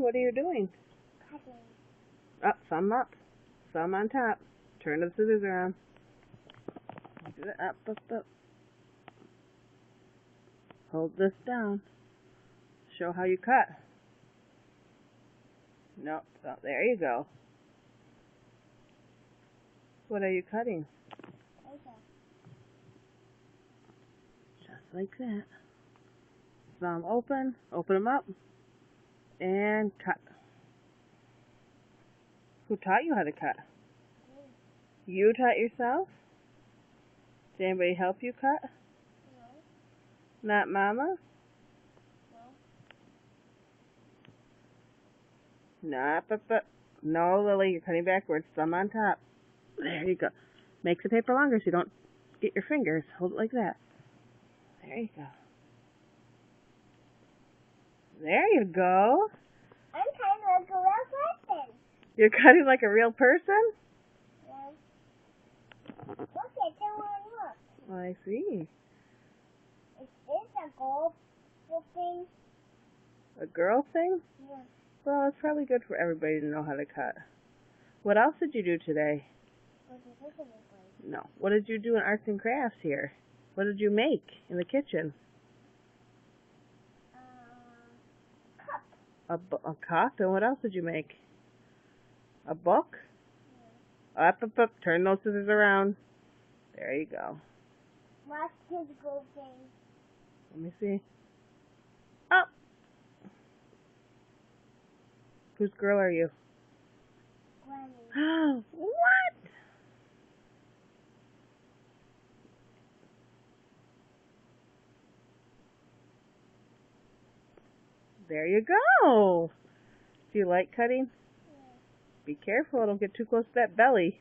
what are you doing? Cutting. Up, thumb up, thumb on top. Turn the scissors around. Do it up, up, up. Hold this down. Show how you cut. Nope. Oh, there you go. What are you cutting? Okay. Just like that. Thumb open. Open them up. And cut. Who taught you how to cut? You taught yourself? Did anybody help you cut? No. Not Mama? No. Not, but. No, Lily, you're cutting backwards. Thumb on top. There you go. Make the paper longer so you don't get your fingers. Hold it like that. There you go. There you go. I'm kind of like a real person. You're cutting like a real person? Yeah. Look at the one, look. Oh, I see. Is this a gold thing? A girl thing? Yeah. Well, it's probably good for everybody to know how to cut. What else did you do today? What does this look like? No. What did you do in arts and crafts here? What did you make in the kitchen? Cup. A cup? And what else did you make? A book? Yeah. Up, up, up. Turn those scissors around. There you go. What's his gold thing? Let me see. Up. Whose girl are you? Granny. What? There you go. Do you like cutting? Yeah. Be careful, don't get too close to that belly.